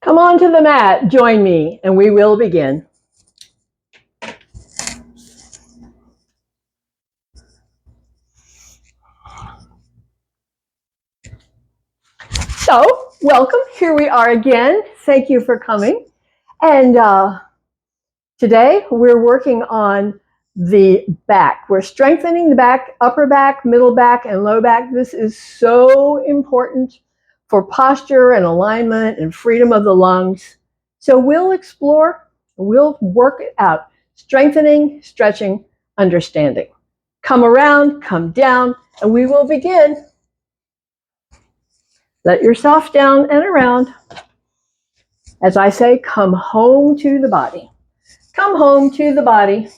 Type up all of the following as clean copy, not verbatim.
Come on to the mat, join me, and we will begin. So, welcome. Here we are again. Thank you for coming. And today we're working on the back. We're strengthening the back, upper back, middle back, and low back. This is so important for posture and alignment and freedom of the lungs. So we'll explore, we'll work it out. Strengthening, stretching, understanding. Come around, come down, and we will begin. Let yourself down and around. As I say, come home to the body. Come home to the body.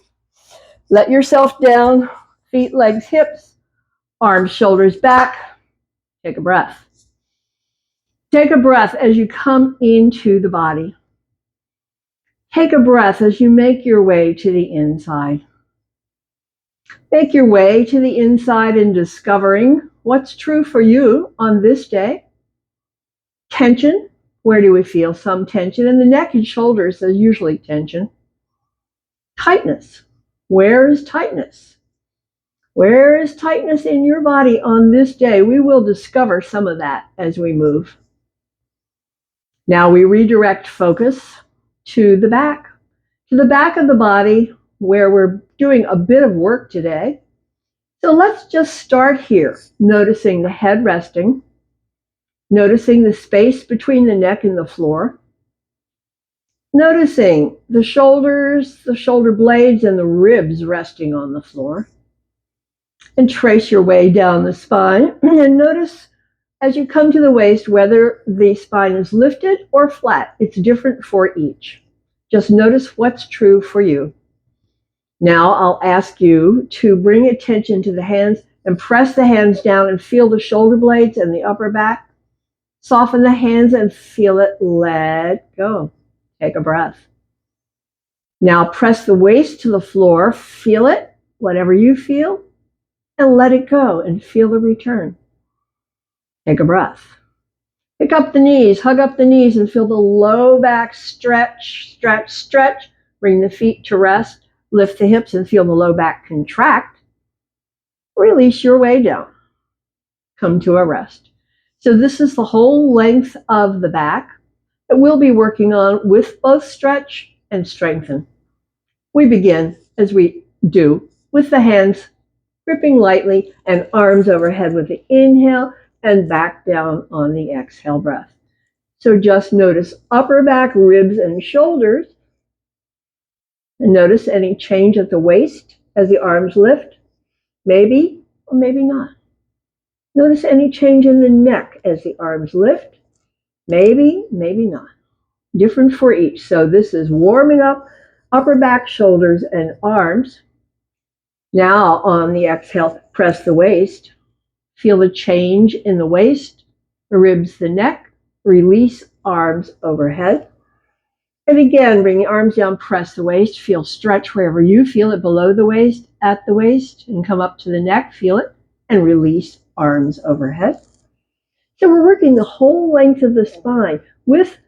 Let yourself down, feet, legs, hips, arms, shoulders back. Take a breath. Take a breath as you come into the body. Take a breath as you make your way to the inside. Make your way to the inside in discovering what's true for you on this day. Tension. Where do we feel some tension? In the neck and shoulders, there's usually tension. Tightness. Where is tightness? Where is tightness in your body on this day? We will discover some of that as we move. Now we redirect focus to the back of the body where we're doing a bit of work today. So let's just start here, noticing the head resting, noticing the space between the neck and the floor, noticing the shoulders, the shoulder blades, and the ribs resting on the floor. And trace your way down the spine. And notice as you come to the waist whether the spine is lifted or flat. It's different for each. Just notice what's true for you. Now I'll ask you to bring attention to the hands and press the hands down and feel the shoulder blades and the upper back. Soften the hands and feel it. Let go. Take a breath. Now press the waist to the floor. Feel it, whatever you feel, and let it go and feel the return. Take a breath. Pick up the knees, hug up the knees, and feel the low back stretch, stretch, stretch. Bring the feet to rest. Lift the hips and feel the low back contract. Release your way down. Come to a rest. So this is the whole length of the back that we'll be working on with both stretch and strengthen. We begin, as we do, with the hands gripping lightly and arms overhead with the inhale and back down on the exhale breath. So just notice upper back, ribs, and shoulders. And notice any change at the waist as the arms lift. Maybe or maybe not. Notice any change in the neck as the arms lift. Maybe, maybe not. Different for each. So this is warming up upper back, shoulders, and arms. Now on the exhale, press the waist. Feel the change in the waist, the ribs, the neck. Release arms overhead. And again, bring the arms down, press the waist. Feel stretch wherever you feel it, below the waist, at the waist, and come up to the neck. Feel it, and release arms overhead. So we're working the whole length of the spine with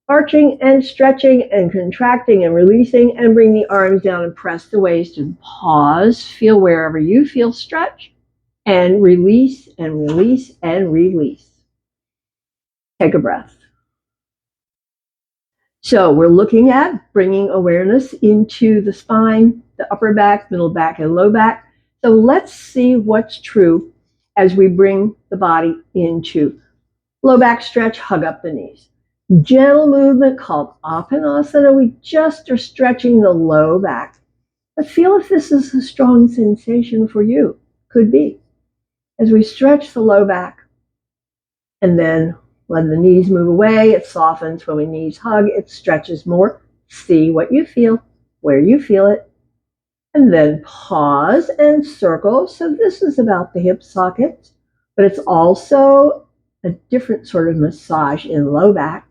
arching and stretching and contracting and releasing, and bring the arms down and press the waist and pause. Feel wherever you feel stretch and release and release and release. Take a breath. So we're looking at bringing awareness into the spine, the upper back, middle back, and low back. So let's see what's true as we bring the body into low back stretch, hug up the knees. Gentle movement called Apanasana. We just are stretching the low back. But feel if this is a strong sensation for you. Could be. As we stretch the low back. And then when the knees move away, it softens. When the knees hug, it stretches more. See what you feel, where you feel it. And then pause and circle. So this is about the hip sockets, but it's also a different sort of massage in low back.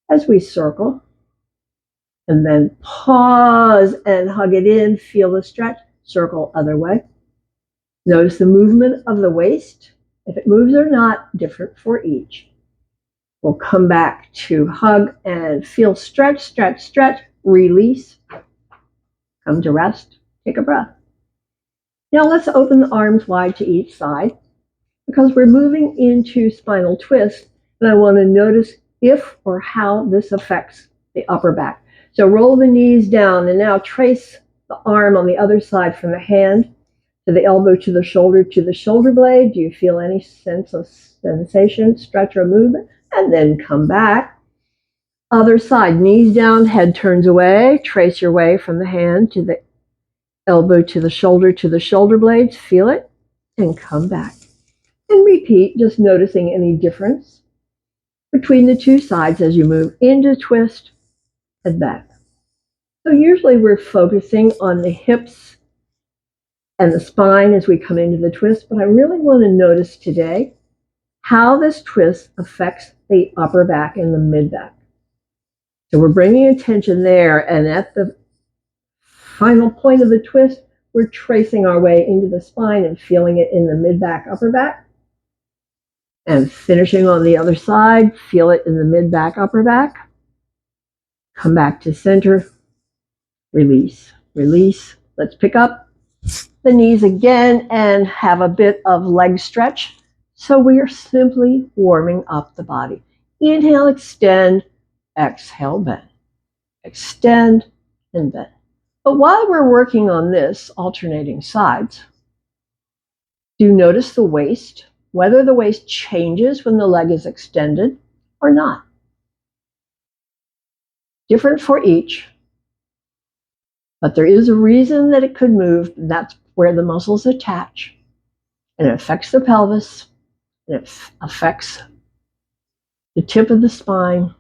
As we circle, and then pause and hug it in, feel the stretch, circle other way. Notice the movement of the waist, if it moves or not, different for each. We'll come back to hug and feel stretch, stretch, stretch, release. Come to rest, take a breath. Now let's open the arms wide to each side because we're moving into spinal twist, and I want to notice if or how this affects the upper back. So roll the knees down and now trace the arm on the other side from the hand to the elbow to the shoulder blade. Do you feel any sense of sensation, stretch, or movement? And then come back. Other side, knees down, head turns away. Trace your way from the hand to the elbow to the shoulder blades. Feel it and come back. And repeat, just noticing any difference between the two sides as you move into twist and back. So usually we're focusing on the hips and the spine as we come into the twist, but I really want to notice today how this twist affects the upper back and the mid back. So we're bringing attention there, and at the final point of the twist, we're tracing our way into the spine and feeling it in the mid back, upper back. And finishing on the other side, feel it in the mid back, upper back. Come back to center, release, release. Let's pick up the knees again and have a bit of leg stretch. So we are simply warming up the body. Inhale, extend, exhale, bend. Extend and bend. But while we're working on this, alternating sides, do notice the waist, whether the waist changes when the leg is extended or not. Different for each, but there is a reason that it could move. That's where the muscles attach, and it affects the pelvis, and it affects the tip of the spine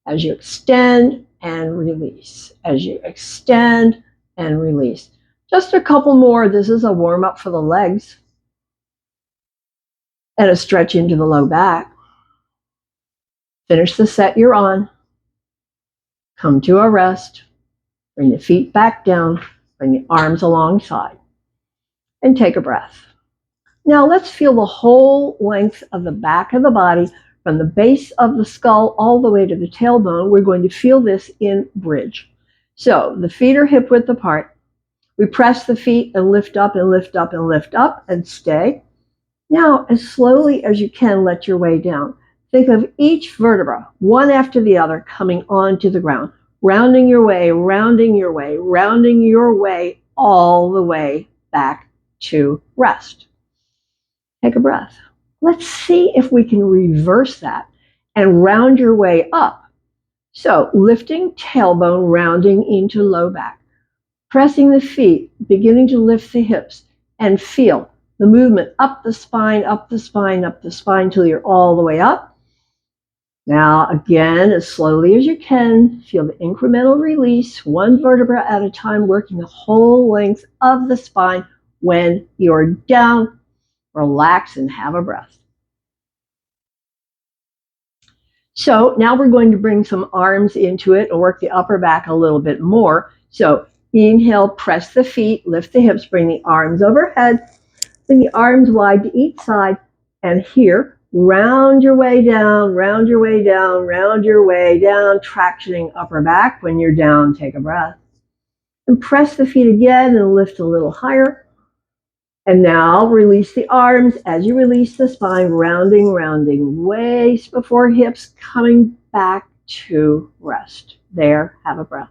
as you extend and release, as you extend and release. Just a couple more. This is a warm-up for the legs and a stretch into the low back. Finish the set you're on. Come to a rest. Bring the feet back down. Bring the arms alongside. And take a breath. Now let's feel the whole length of the back of the body from the base of the skull all the way to the tailbone. We're going to feel this in bridge. So the feet are hip width apart. We press the feet and lift up and lift up and lift up and stay. Now, as slowly as you can, let your way down. Think of each vertebra, one after the other, coming onto the ground, rounding your way, rounding your way, rounding your way all the way back to rest. Take a breath. Let's see if we can reverse that and round your way up. So lifting tailbone, rounding into low back. Pressing the feet, beginning to lift the hips, and feel the movement up the spine, up the spine, up the spine till you're all the way up. Now again, as slowly as you can, feel the incremental release, one vertebra at a time, working the whole length of the spine. When you're down, relax and have a breath. So now we're going to bring some arms into it and work the upper back a little bit more. So inhale, press the feet, lift the hips, bring the arms overhead, bring the arms wide to each side, and here, round your way down, round your way down, round your way down, tractioning upper back. When you're down, take a breath. And press the feet again and lift a little higher. And now release the arms as you release the spine, rounding, rounding, waist before hips, coming back to rest. There, have a breath.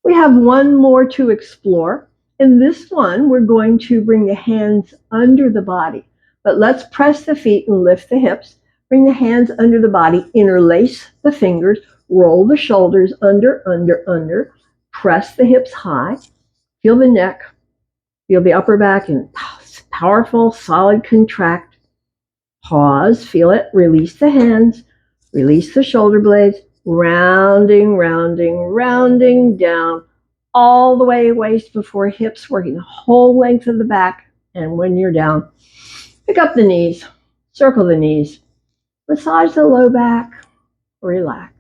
We have one more to explore. In this one, we're going to bring the hands under the body. But let's press the feet and lift the hips. Bring the hands under the body, interlace the fingers, roll the shoulders under, under, under. Press the hips high. Feel the neck. Feel the upper back and powerful, solid contract. Pause, feel it, release the hands, release the shoulder blades, rounding, rounding, rounding down, all the way waist before hips, working the whole length of the back. And when you're down, pick up the knees, circle the knees, massage the low back, relax.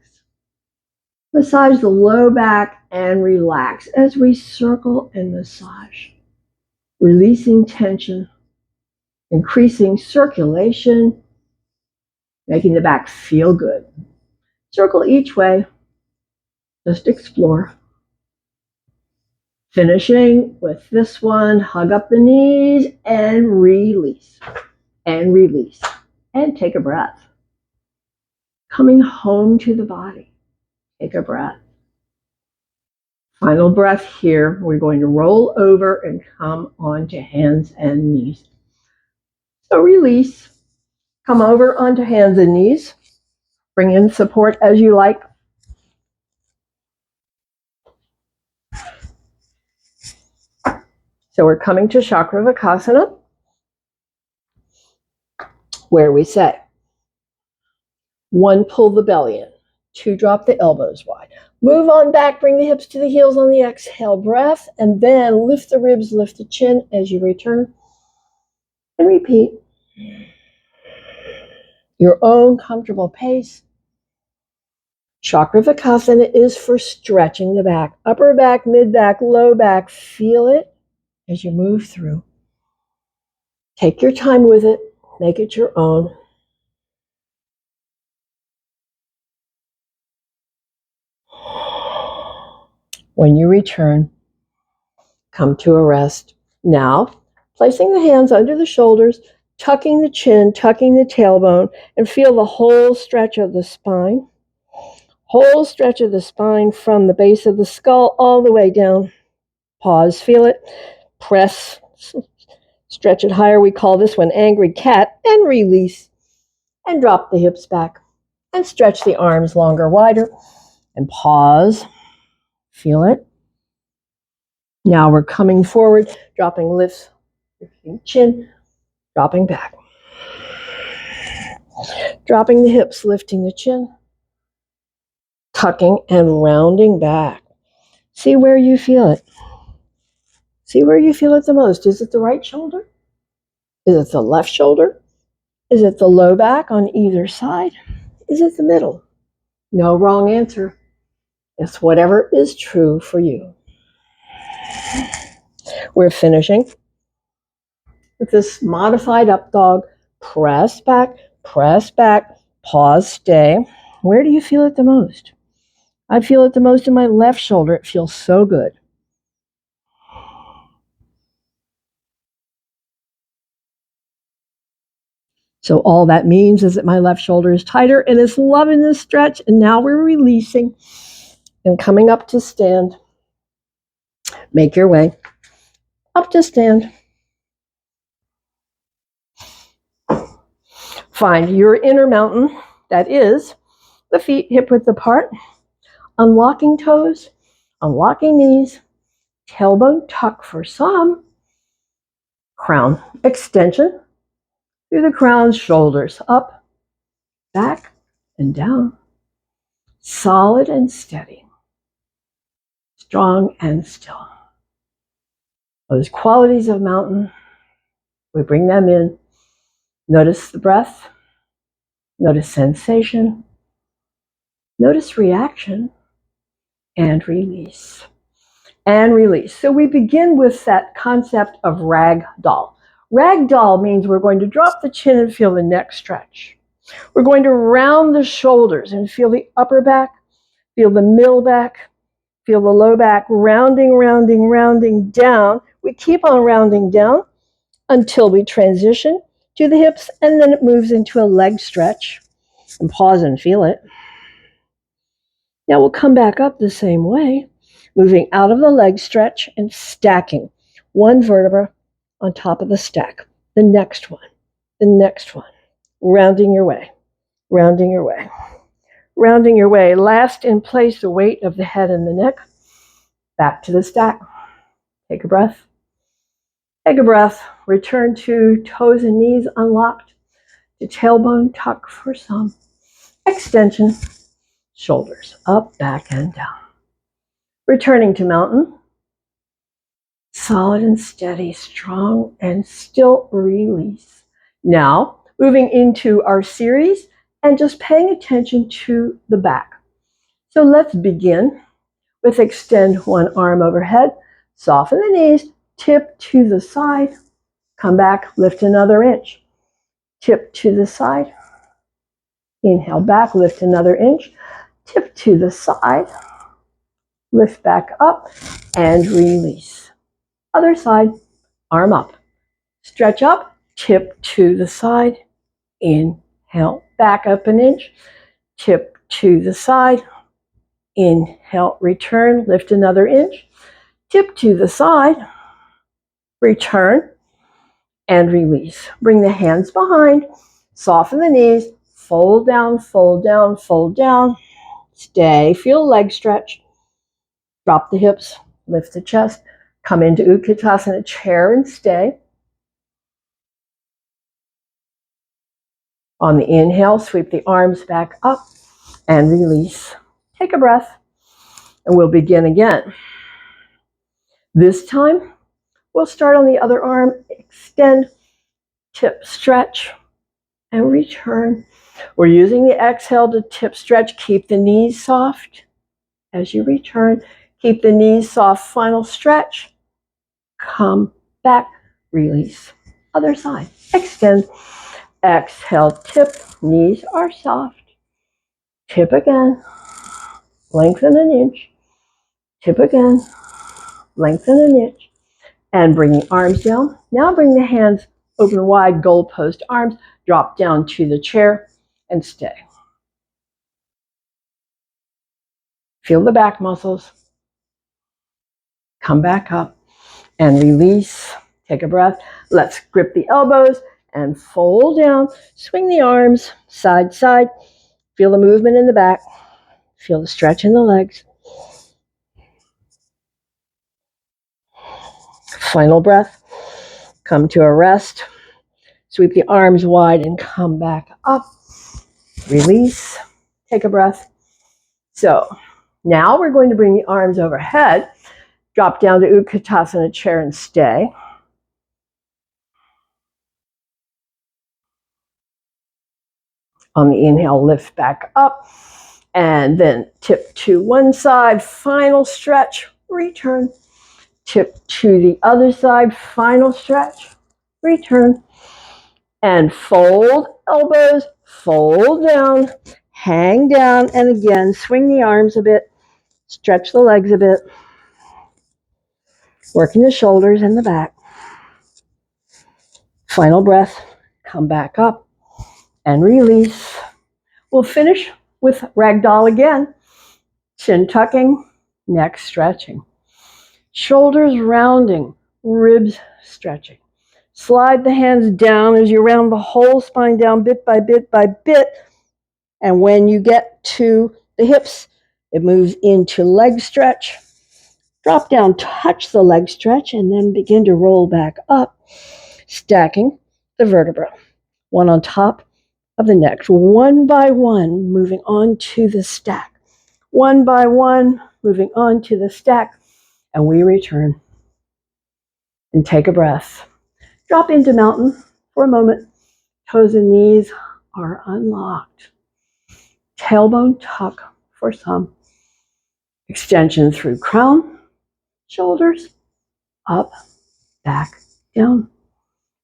Massage the low back and relax as we circle and massage. Releasing tension, increasing circulation, making the back feel good. Circle each way. Just explore. Finishing with this one, hug up the knees and release. And release. And take a breath. Coming home to the body. Take a breath. Final breath here. We're going to roll over and come onto hands and knees. So release. Come over onto hands and knees. Bring in support as you like. So we're coming to Chakravakasana, where we say, 1, pull the belly in. 2, drop the elbows wide. Move on back, bring the hips to the heels on the exhale breath, and then lift the ribs, lift the chin as you return. And repeat. Your own comfortable pace. Chakravakasana is for stretching the back. Upper back, mid back, low back. Feel it as you move through. Take your time with it. Make it your own. When you return, come to a rest. Now, placing the hands under the shoulders, tucking the chin, tucking the tailbone, and feel the whole stretch of the spine. Whole stretch of the spine from the base of the skull all the way down. Pause, feel it. Press, stretch it higher. We call this one angry cat. And release. And drop the hips back. And stretch the arms longer, wider. And pause. Feel it. Now we're coming forward, dropping lifts, lifting chin, dropping back. Dropping the hips, lifting the chin, tucking and rounding back. See where you feel it. See where you feel it the most. Is it the right shoulder? Is it the left shoulder? Is it the low back on either side? Is it the middle? No wrong answer. It's whatever is true for you. We're finishing with this modified up dog. Press back, pause, stay. Where do you feel it the most? I feel it the most in my left shoulder. It feels so good. So all that means is that my left shoulder is tighter and it's loving this stretch. And now we're releasing and coming up to stand. Make your way up to stand. Find your inner mountain. That is the feet hip width apart. Unlocking toes, unlocking knees, tailbone tuck for some. Crown extension through the crown, shoulders up, back, and down. Solid and steady. Strong and still. Those qualities of mountain, we bring them in. Notice the breath. Notice sensation. Notice reaction. And release. And release. So we begin with that concept of ragdoll. Ragdoll means we're going to drop the chin and feel the neck stretch. We're going to round the shoulders and feel the upper back, feel the middle back, feel the low back, rounding, rounding, rounding down. We keep on rounding down until we transition to the hips, and then it moves into a leg stretch. And pause and feel it. Now we'll come back up the same way, moving out of the leg stretch and stacking one vertebra on top of the stack. The next one, the next one. Rounding your way, rounding your way, rounding your way. Last in place, the weight of the head and the neck. Back to the stack. Take a breath. Take a breath. Return to toes and knees unlocked. To tailbone tuck for some. Extension. Shoulders up, back, and down. Returning to mountain. Solid and steady, strong and still. Release. Now, moving into our series and just paying attention to the back. So let's begin with extend one arm overhead, soften the knees, tip to the side, come back, lift another inch, tip to the side, Inhale back, lift another inch, tip to the side, lift back up, and release. Other side, arm up. Stretch up, tip to the side, inhale, back up an inch, tip to the side, inhale, return, lift another inch, tip to the side, return, and release. Bring the hands behind, soften the knees, fold down, fold down, fold down, stay, feel leg stretch, drop the hips, lift the chest, come into Utkatasana chair and stay. On the inhale, sweep the arms back up and release. Take a breath and we'll begin again. This time, we'll start on the other arm, extend, tip, stretch, and return. We're using the exhale to tip, stretch, keep the knees soft. As you return, keep the knees soft, final stretch, come back, release. Other side, extend, exhale, tip, knees are soft. Tip again, lengthen an inch, tip again, lengthen an inch, and bring the arms down. Now bring the hands open wide, goalpost arms, drop down to the chair and stay. Feel the back muscles. Come back up and release. Take a breath. Let's grip the elbows and fold down. Swing the arms side to side. Feel the movement in the back. Feel the stretch in the legs. Final breath. Come to a rest. Sweep the arms wide and come back up. Release. Take a breath. So now we're going to bring the arms overhead. Drop down to Utkatasana chair and stay. On the inhale, lift back up. And then tip to one side. Final stretch. Return. Tip to the other side. Final stretch. Return. And fold elbows. Fold down. Hang down. And again, swing the arms a bit. Stretch the legs a bit. Working the shoulders and the back. Final breath. Come back up and release. We'll finish with ragdoll again. Chin tucking, neck stretching. Shoulders rounding, ribs stretching. Slide the hands down as you round the whole spine down bit by bit by bit. And when you get to the hips, it moves into leg stretch. Drop down, touch the leg stretch, and then begin to roll back up, stacking the vertebra, one on top of the next, one by one, moving on to the stack. One by one, moving on to the stack, and we return. And take a breath. Drop into mountain for a moment. Toes and knees are unlocked. Tailbone tuck for some. Extension through crown, shoulders, up, back, down.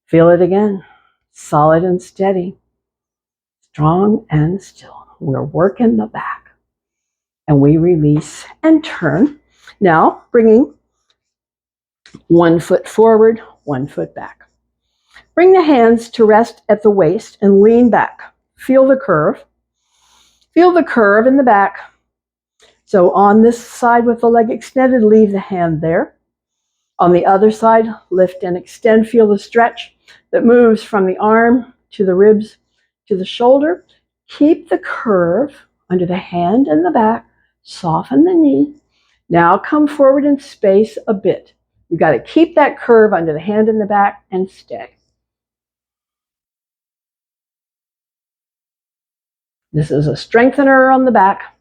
Feel it again. Solid and steady. Strong and still. We're working the back. And we release and turn. Now, bringing one foot forward, one foot back. Bring the hands to rest at the waist and lean back. Feel the curve. Feel the curve in the back. So on this side with the leg extended, leave the hand there. On the other side, lift and extend. Feel the stretch that moves from the arm to the ribs to the shoulder. Keep the curve under the hand and the back. Soften the knee. Now come forward and space a bit. You've got to keep that curve under the hand and the back and stay. This is a strengthener on the back.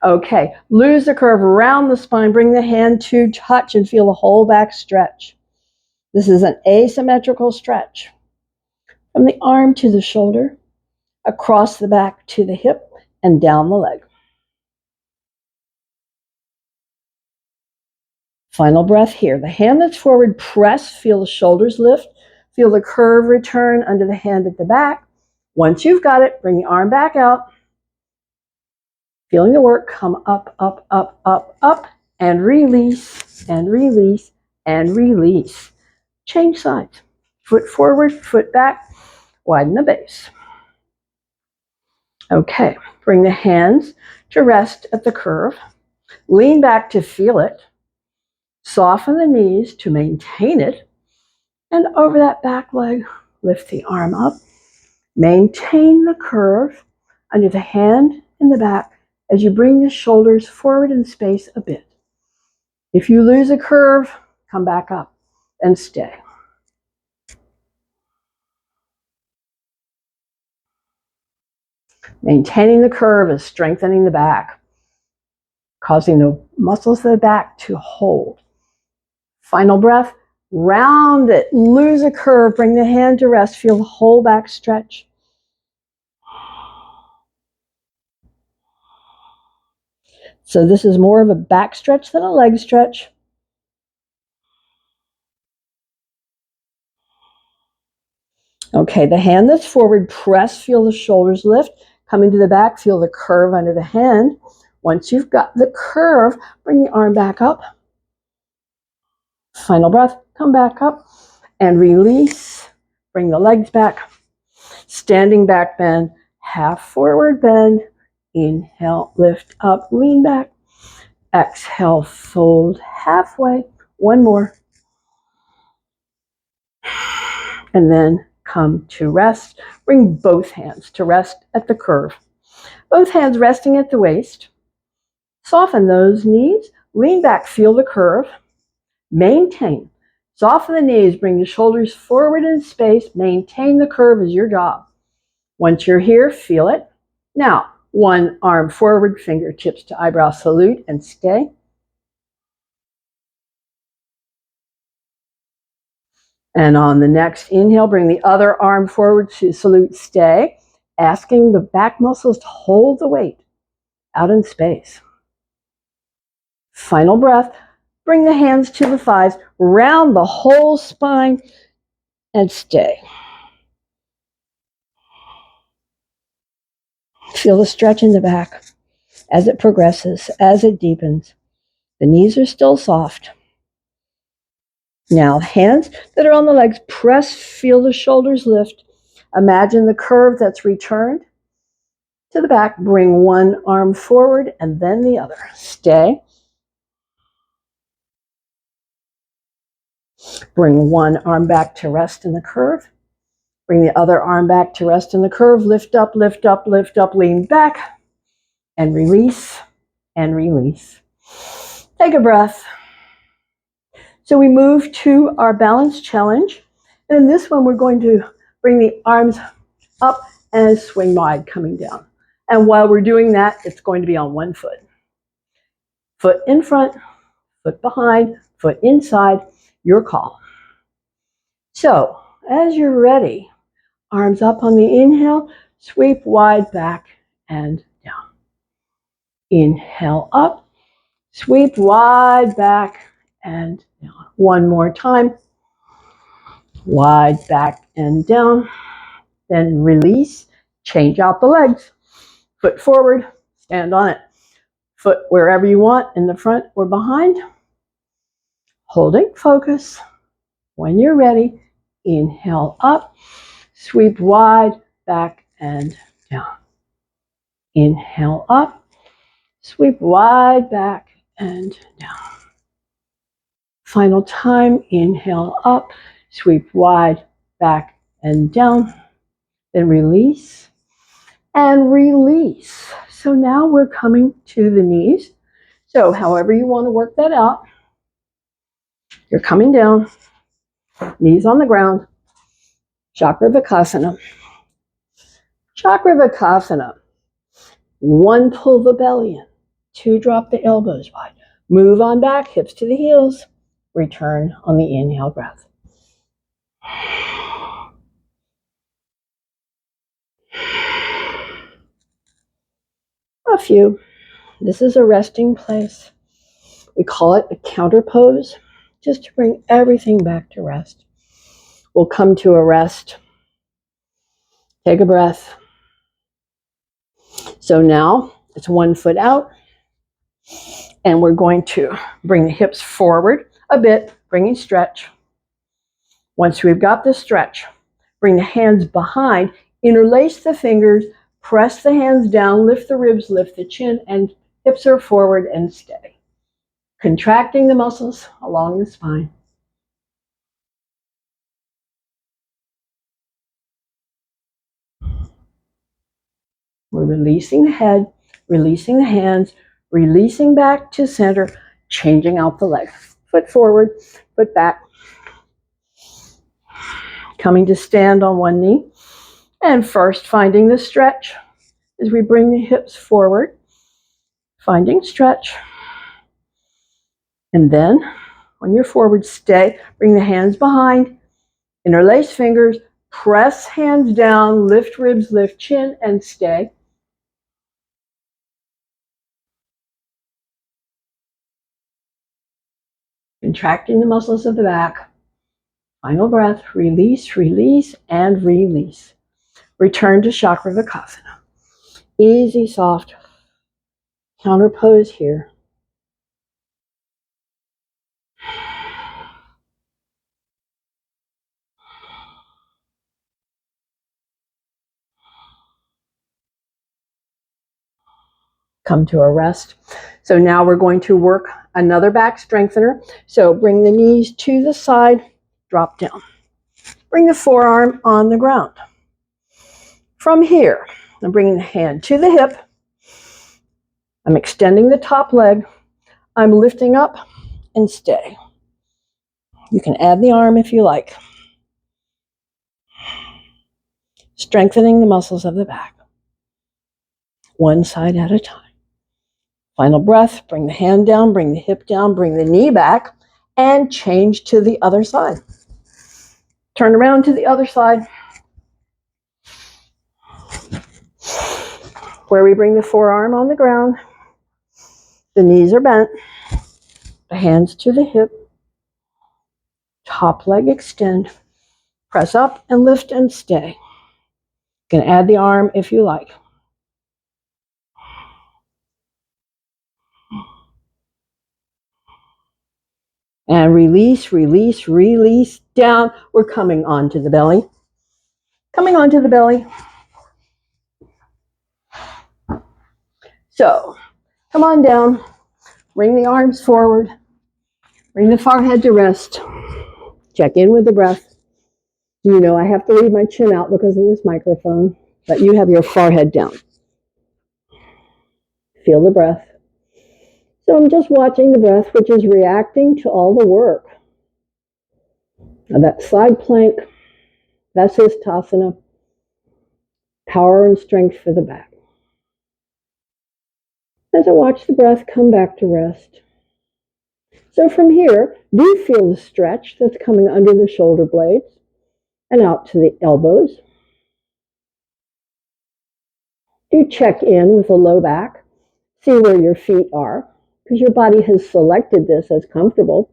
Okay, lose the curve around the spine. Bring the hand to touch and feel the whole back stretch. This is an asymmetrical stretch. From the arm to the shoulder, across the back to the hip, and down the leg. Final breath here. The hand that's forward, press, feel the shoulders lift, feel the curve return under the hand at the back. Once you've got it, bring the arm back out. Feeling the work, come up, up, up, up, up, and release, and release, and release. Change sides. Foot forward, foot back, widen the base. Okay, bring the hands to rest at the curve. Lean back to feel it. Soften the knees to maintain it. And over that back leg, lift the arm up. Maintain the curve under the hand in the back as you bring the shoulders forward in space a bit. If you lose a curve, come back up and stay. Maintaining the curve is strengthening the back, causing the muscles of the back to hold. Final breath, round it, lose a curve, bring the hand to rest, feel the whole back stretch. So this is more of a back stretch than a leg stretch. Okay, the hand that's forward, press, feel the shoulders lift. Coming to the back, feel the curve under the hand. Once you've got the curve, bring the arm back up. Final breath, come back up and release. Bring the legs back. Standing back bend, half forward bend. Inhale, lift up, lean back. Exhale, fold halfway. One more. And then come to rest. Bring both hands to rest at the curve. Both hands resting at the waist. Soften those knees. Lean back, feel the curve. Maintain. Soften the knees, bring the shoulders forward in space. Maintain the curve is your job. Once you're here, feel it. Now, one arm forward, fingertips to eyebrow salute, and stay. And on the next inhale, bring the other arm forward to salute, stay, asking the back muscles to hold the weight out in space. Final breath, bring the hands to the thighs, round the whole spine, and stay. Feel the stretch in the back as it progresses, as it deepens. The knees are still soft. Now, hands that are on the legs, press, feel the shoulders lift. Imagine the curve that's returned to the back. Bring one arm forward and then the other. Stay. Bring one arm back to rest in the curve. Bring the other arm back to rest in the curve. Lift up, lift up, lift up, lean back, and release, and release. Take a breath. So we move to our balance challenge. And in this one, we're going to bring the arms up and swing wide coming down. And while we're doing that, it's going to be on one foot. Foot in front, foot behind, foot inside, your call. So as you're ready, arms up on the inhale, sweep wide back and down. Inhale up, sweep wide back and down. One more time. Wide back and down. Then release, change out the legs. Foot forward, stand on it. Foot wherever you want, in the front or behind. Holding focus. When you're ready, inhale up, sweep wide, back and down. Inhale up, sweep wide, back and down. Final time, inhale up, sweep wide, back and down. Then release and release. So now we're coming to the knees. So however you want to work that out, you're coming down, knees on the ground, Chakravarkasana. Chakravarkasana. One, pull the belly in. Two, drop the elbows wide. Move on back, hips to the heels. Return on the inhale breath. A few. This is a resting place. We call it a counter pose, just to bring everything back to rest. We'll come to a rest. Take a breath. So now it's 1 foot out, and we're going to bring the hips forward a bit, bringing stretch. Once we've got the stretch, bring the hands behind, interlace the fingers, press the hands down, lift the ribs, lift the chin, and hips are forward and stay. Contracting the muscles along the spine. We're releasing the head, releasing the hands, releasing back to center, changing out the leg. Foot forward, foot back. Coming to stand on one knee. And first, finding the stretch as we bring the hips forward. Finding stretch. And then, when you're forward, stay. Bring the hands behind. Interlace fingers. Press hands down. Lift ribs, lift chin, and stay. Contracting the muscles of the back. Final breath. Release, release, and release. Return to Chakravarkasana. Easy, soft counter pose here. Come to a rest. So now we're going to work another back strengthener. So bring the knees to the side, drop down. Bring the forearm on the ground. From here, I'm bringing the hand to the hip. I'm extending the top leg. I'm lifting up and stay. You can add the arm if you like. Strengthening the muscles of the back. One side at a time. Final breath, bring the hand down, bring the hip down, bring the knee back, and change to the other side. Turn around to the other side. Where we bring the forearm on the ground, the knees are bent, the hands to the hip, top leg extend, press up and lift and stay. You can add the arm if you like. And release, release, release, down. We're coming onto the belly. Coming onto the belly. So, come on down. Bring the arms forward. Bring the forehead to rest. Check in with the breath. You know I have to leave my chin out because of this microphone, but you have your forehead down. Feel the breath. So I'm just watching the breath, which is reacting to all the work. Now that side plank, Vasisthasana, power and strength for the back. As I watch the breath come back to rest. So from here, do you feel the stretch that's coming under the shoulder blades and out to the elbows? Do check in with the low back, see where your feet are, because your body has selected this as comfortable.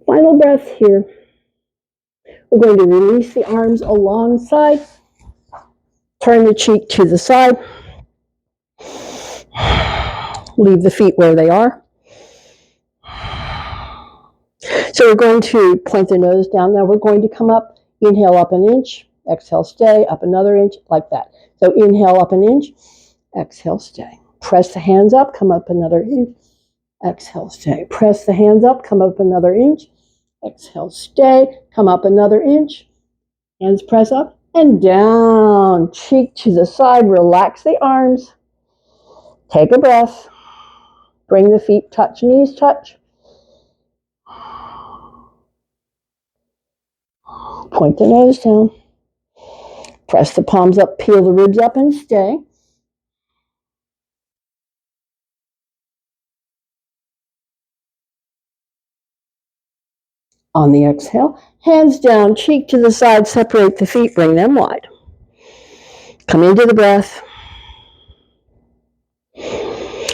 Final breath here. We're going to release the arms alongside, turn the cheek to the side, leave the feet where they are. So we're going to point the nose down. Now we're going to come up, inhale up an inch, exhale, stay, up another inch, like that. So inhale up an inch, exhale, stay. Press the hands up, come up another inch, exhale, stay. Press the hands up, come up another inch, exhale, stay, come up another inch, hands press up and down, cheek to the side, relax the arms, take a breath, bring the feet touch, knees touch, point the nose down, press the palms up, peel the ribs up and stay. On the exhale, hands down, cheek to the side, separate the feet, bring them wide. Come into the breath.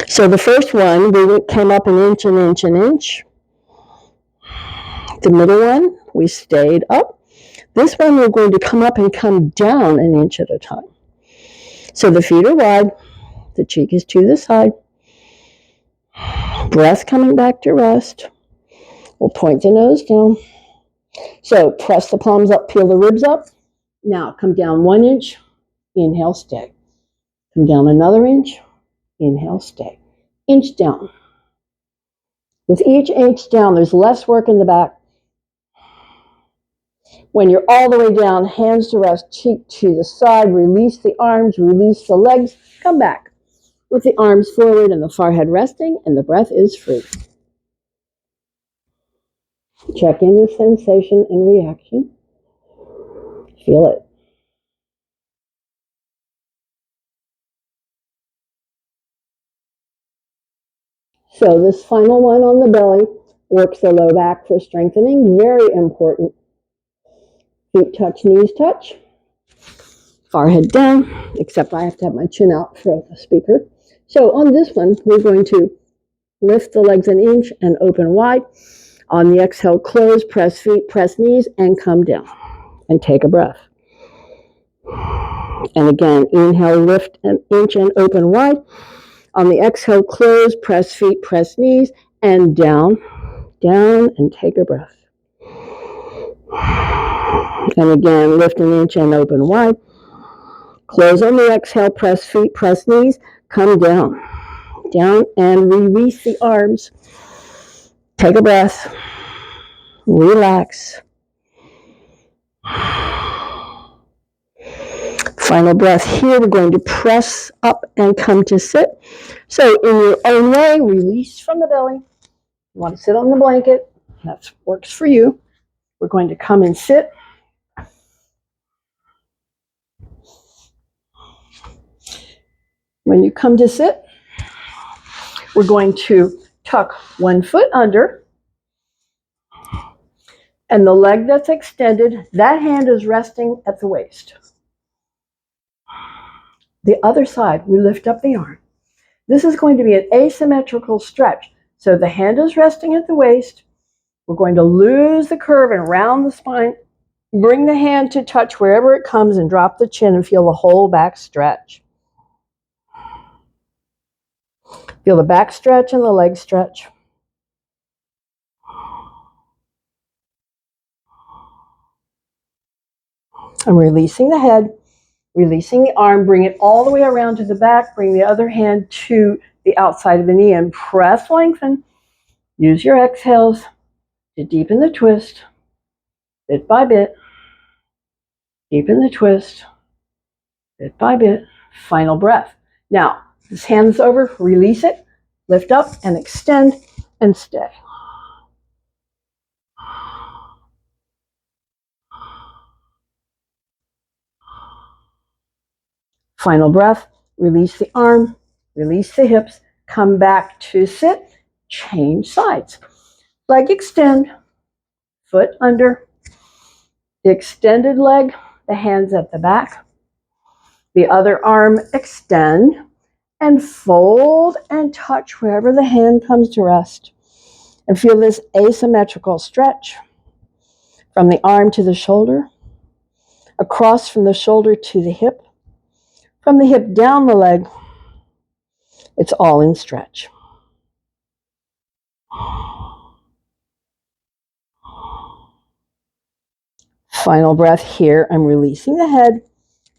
So the first one, we came up an inch, an inch, an inch. The middle one, we stayed up. This one we're going to come up and come down an inch at a time. So the feet are wide, the cheek is to the side. Breath coming back to rest. We'll point the nose down. So press the palms up, peel the ribs up. Now come down 1 inch, inhale, stay. Come down another inch, inhale, stay. Inch down. With each inch down, there's less work in the back. When you're all the way down, hands to rest, cheek to the side, release the arms, release the legs, come back. With the arms forward and the forehead resting, and the breath is free. Check in with sensation and reaction. Feel it. So this final one on the belly works the low back for strengthening. Very important. Feet touch, knees touch. Forehead down, except I have to have my chin out for the speaker. So on this one, we're going to lift the legs an inch and open wide. On the exhale, close, press feet, press knees, and come down. And take a breath. And again, inhale, lift an inch and open wide. On the exhale, close, press feet, press knees, and down, down, and take a breath. And again, lift an inch and open wide. Close on the exhale, press feet, press knees, come down, down, and release the arms. Take a breath. Relax. Final breath here. We're going to press up and come to sit. So in your own way, release from the belly. You want to sit on the blanket. That works for you. We're going to come and sit. When you come to sit, we're going to tuck 1 foot under, and the leg that's extended, that hand is resting at the waist. The other side, we lift up the arm. This is going to be an asymmetrical stretch. So the hand is resting at the waist. We're going to lose the curve and round the spine. Bring the hand to touch wherever it comes and drop the chin and feel the whole back stretch. Feel the back stretch and the leg stretch. I'm releasing the head, releasing the arm, bring it all the way around to the back, bring the other hand to the outside of the knee and press, lengthen. Use your exhales to deepen the twist, bit by bit. Deepen the twist, bit by bit. Final breath. Now, this hand's over, release it, lift up and extend and stay. Final breath, release the arm, release the hips, come back to sit, change sides. Leg extend, foot under, the extended leg, the hands at the back, the other arm extend, and fold and touch wherever the hand comes to rest. And feel this asymmetrical stretch from the arm to the shoulder, across from the shoulder to the hip, from the hip down the leg. It's all in stretch. Final breath here. I'm releasing the head,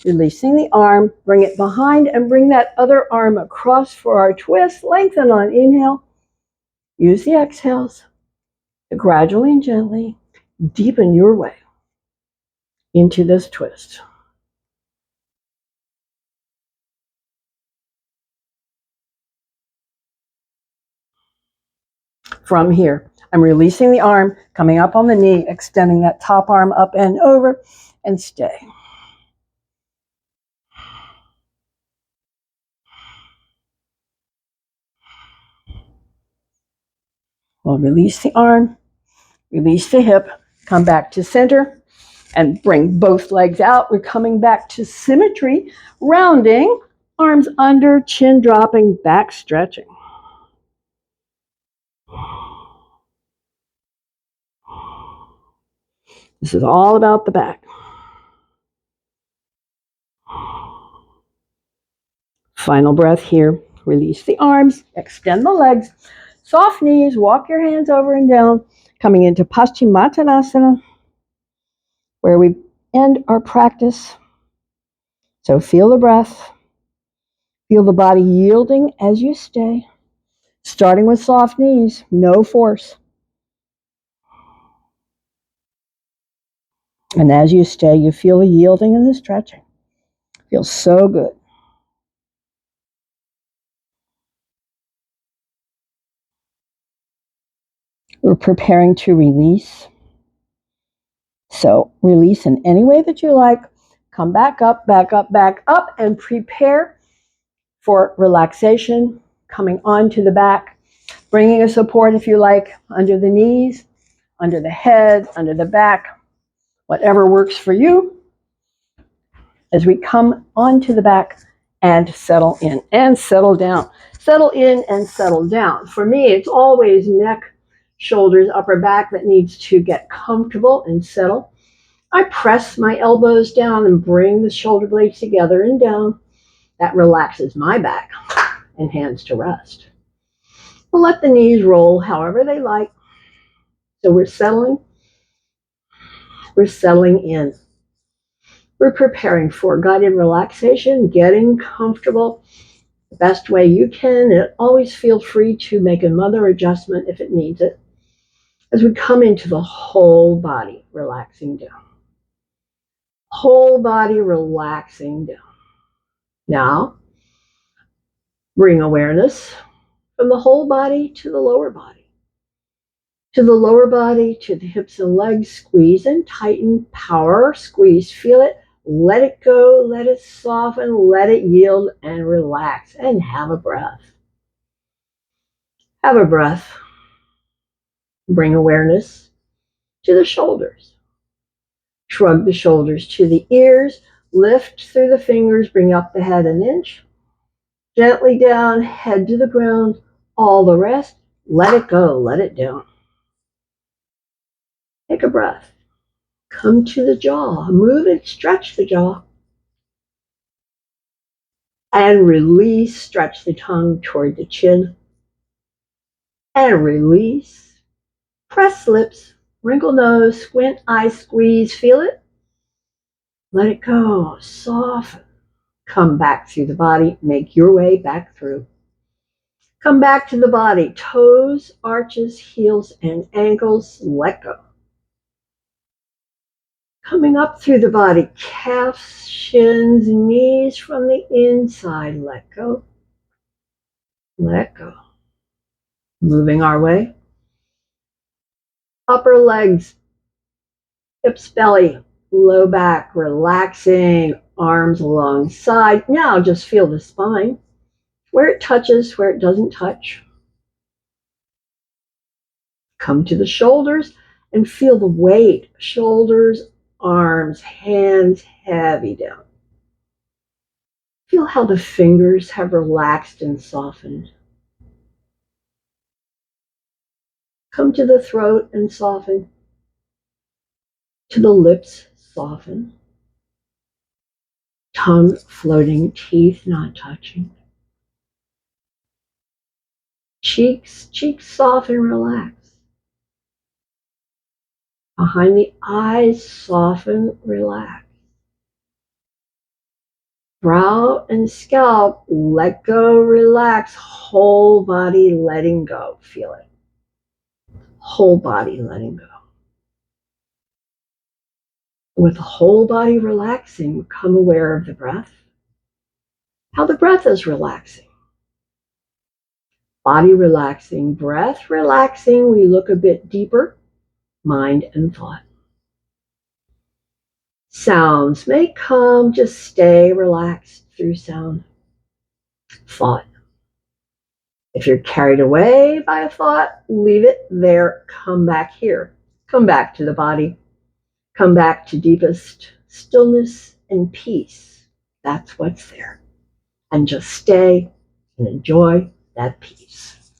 releasing the arm, bring it behind and bring that other arm across for our twist. Lengthen on inhale. Use the exhales to gradually and gently deepen your way into this twist. From here, I'm releasing the arm, coming up on the knee, extending that top arm up and over, and stay. We'll release the arm, release the hip, come back to center, and bring both legs out. We're coming back to symmetry, rounding, arms under, chin dropping, back stretching. This is all about the back. Final breath here. Release the arms, extend the legs, soft knees, walk your hands over and down, coming into Paschimottanasana, where we end our practice. So feel the breath, feel the body yielding as you stay, starting with soft knees, no force. And as you stay, you feel the yielding and the stretching. Feels so good. We're preparing to release. So release in any way that you like. Come back up, back up, back up, and prepare for relaxation, coming onto the back, bringing a support, if you like, under the knees, under the head, under the back, whatever works for you. As we come onto the back and settle in and settle down. Settle in and settle down. For me, it's always neck, shoulders, upper back that needs to get comfortable and settle. I press my elbows down and bring the shoulder blades together and down. That relaxes my back and hands to rest. We'll let the knees roll however they like. So we're settling in. We're preparing for guided relaxation, getting comfortable the best way you can. And always feel free to make another adjustment if it needs it. As we come into the whole body, relaxing down. Whole body relaxing down. Now, bring awareness from the whole body to the lower body. To the lower body, to the hips and legs, squeeze and tighten, power, squeeze, feel it, let it go, let it soften, let it yield and relax, and have a breath. Have a breath. Bring awareness to the shoulders. Shrug the shoulders to the ears, lift through the fingers, bring up the head an inch. Gently down, head to the ground, all the rest, let it go, let it down. Take a breath. Come to the jaw. Move and stretch the jaw. And release. Stretch the tongue toward the chin. And release. Press lips. Wrinkle nose. Squint eyes. Squeeze. Feel it. Let it go. Soften. Come back through the body. Make your way back through. Come back to the body. Toes, arches, heels, and ankles. Let go. Coming up through the body, calves, shins, knees from the inside. Let go. Let go. Moving our way. Upper legs, hips, belly, low back, relaxing, arms alongside. Now just feel the spine, where it touches, where it doesn't touch. Come to the shoulders and feel the weight. Shoulders, arms, hands heavy down. Feel how the fingers have relaxed and softened. Come to the throat and soften. To the lips, soften. Tongue floating, teeth not touching. Cheeks soften, relax. Behind the eyes, soften, relax. Brow and scalp, let go, relax. Whole body letting go. Feel it. Whole body letting go. With the whole body relaxing, become aware of the breath. How the breath is relaxing. Body relaxing, breath relaxing. We look a bit deeper, mind and thought. Sounds may come, just stay relaxed through sound. Thought. If you're carried away by a thought, leave it there. Come back here. Come back to the body. Come back to deepest stillness and peace. That's what's there. And just stay and enjoy that peace.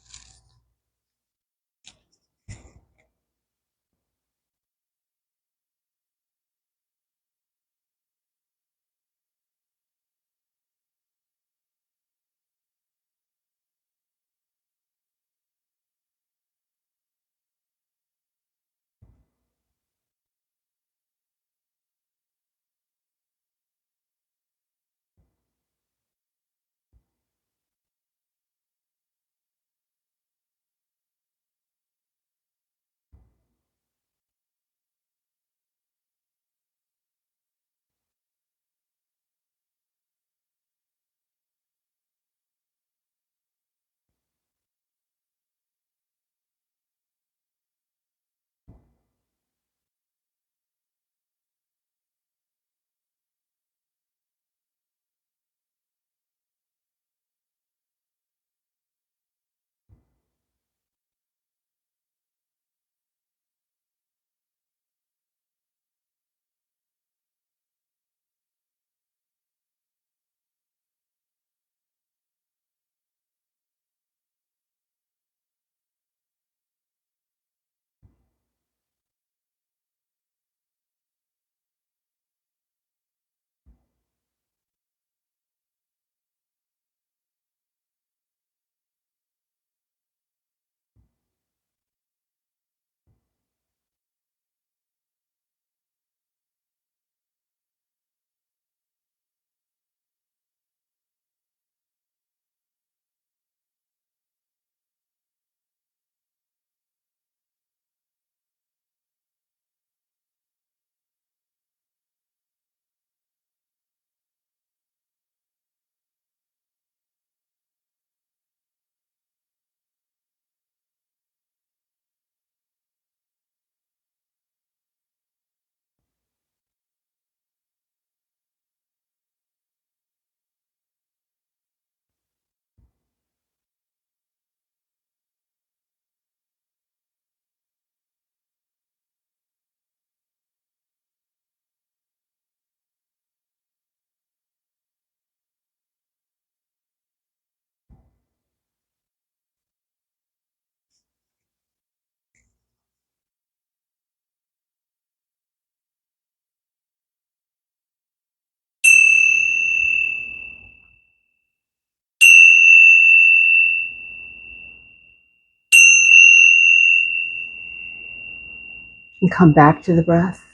And come back to the breath.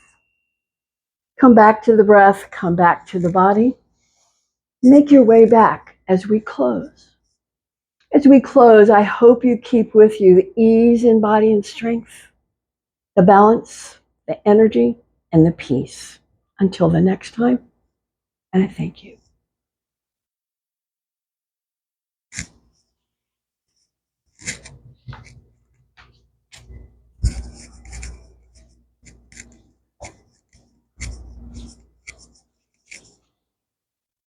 Come back to the breath, come back to the body. Make your way back as we close. As we close, I hope you keep with you the ease in body and strength, the balance, the energy, and the peace. Until the next time, and I thank you.